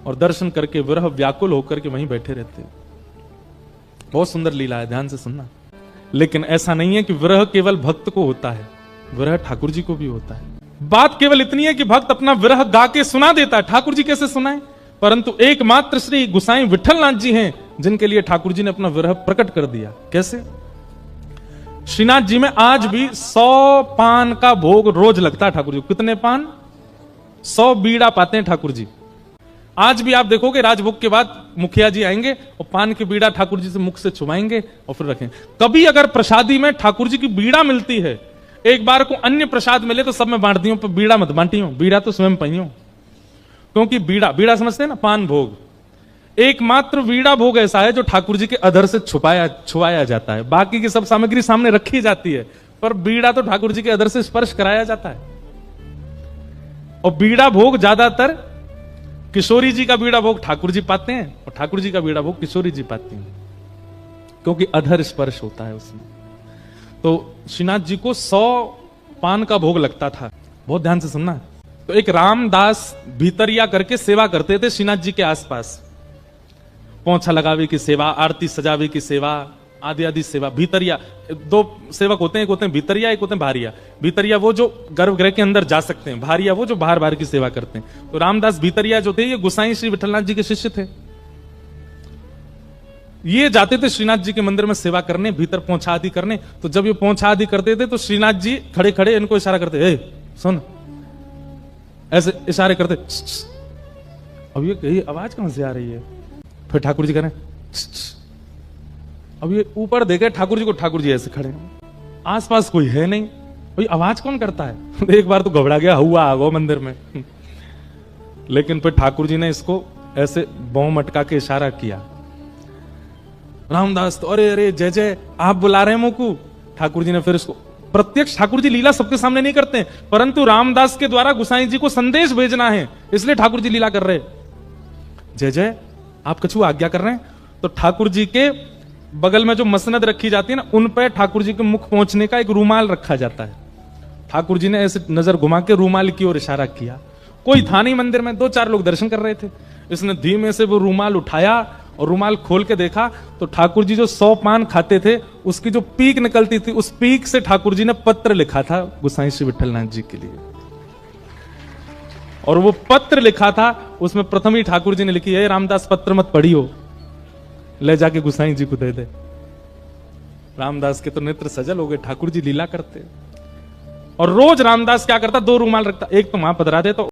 और दर्शन करके विरह व्याकुल होकर के वहीं बैठे रहते। बहुत सुंदर लीला है, ध्यान से सुनना। लेकिन ऐसा नहीं है कि विरह केवल भक्त को होता है, विरह ठाकुर जी को भी होता है। बात केवल इतनी है कि भक्त अपना विरह गा के सुना देता है, ठाकुर जी कैसे सुनाए? परंतु एकमात्र श्री गुसाई विठलनाथ जी हैं जिनके लिए ठाकुर जी ने अपना विरह प्रकट कर दिया। कैसे? श्रीनाथ जी में आज भी 100 पान का भोग रोज लगता है ठाकुर जी। कितने पान? 100 बीड़ा पाते हैं ठाकुर जी। आज भी आप देखोगे राजभोग के बाद मुखिया जी आएंगे और पान की बीड़ा ठाकुर जी से मुख से छुपाएंगे और फिर रखें। कभी अगर प्रसादी में ठाकुर जी की बीड़ा मिलती है, एक बार को अन्य प्रसाद मिले तो सब में बांट दियो, पर बीड़ा मत बांटियो, बीड़ा तो स्वयं पाइयो। क्योंकि बीड़ा समझते हैं ना, पान भोग। एकमात्र बीड़ा भोग ऐसा है जो ठाकुर जी के अधर से छुपाया जाता है। बाकी की सब सामग्री सामने रखी जाती है, पर बीड़ा तो ठाकुर जी के अधर से स्पर्श कराया जाता है। और बीड़ा भोग ज्यादातर किशोरी जी का बीड़ा भोग ठाकुर जी पाते हैं और ठाकुर जी का बीड़ा भोग किशोरी जी पाती हैं, क्योंकि अधर स्पर्श होता है उसमें। तो श्रीनाथ जी को 100 पान का भोग लगता था। बहुत ध्यान से सुनना। तो एक रामदास भीतरिया करके सेवा करते थे श्रीनाथ जी के आसपास। पोंछा लगावे की सेवा, आरती सजावे की सेवा, आदि आदि सेवा। भीतरिया 2 सेवक होते हैं, एक होते हैं भीतरिया, एक होते हैं भारिया। भीतरिया वो जो गर्भगृह के अंदर जा सकते हैं, भारिया वो जो बाहर बाहर की सेवा करते हैं। तो रामदास भीतरिया जो थे ये गुसाई श्री विठलनाथ जी के शिष्य थे। ये जाते थे श्रीनाथ जी के मंदिर में सेवा करने, भीतर पोंछा आदि करने। तो जब ये पोंछा आदि करते थे तो श्रीनाथ जी खड़े खड़े इनको इशारा करते, ए सुन, ऐसे इशारे करते। अब ये आवाज कहां से आ रही है? फिर ठाकुर जी करें, अब ये ऊपर देखे ठाकुर जी को, ठाकुर जी ऐसे खड़े, आसपास कोई है नहीं, भाई आवाज कौन करता है? एक बार तो घबरा गया, हुआ आ गो मंदिर में। लेकिन फिर ठाकुर जी ने इसको ऐसे बौं मटका के इशारा किया। रामदास तो अरे अरे जय जय, आप बुला रहे हैं मुकू। ठाकुर जी ने फिर इसको प्रत्यक्ष, ठाकुर जी लीला सबके सामने नहीं करते हैं, परंतु रामदास के द्वारा गुसाई जी को संदेश भेजना है, इसलिए ठाकुर जी लीला कर रहे। जय जय, आप कछु आज्ञा कर रहे हैं। तो ठाकुर जी के बगल में जो मसनद रखी जाती है ना, उन पर ठाकुर जी के मुख पहुंचने का एक रूमाल रखा जाता है। ठाकुर जी ने ऐसे नजर घुमा के रूमाल की ओर इशारा किया। कोई था नहीं मंदिर में, 2-4 लोग दर्शन कर रहे थे। इसने धीमे से वो रूमाल उठाया और रूमाल खोल के देखा तो ठाकुर जी जो 100 पान खाते थे उसकी जो पीक निकलती थी, उस पीक से ठाकुर जी ने पत्र लिखा था गुसाई श्री विठलनाथ जी के लिए। और वो पत्र लिखा था, उसमें प्रथम ही ठाकुर जी ने लिखी है, रामदास पत्र मत पढ़ियो, ले जाके गुसाई जी को दे दे। रामदास के तो नेत्र सजल हो गए, ठाकुर जी लीला करते। और रोज रामदास क्या करता, 2 रूमाल रखता, एक तो वहां पधरा देता,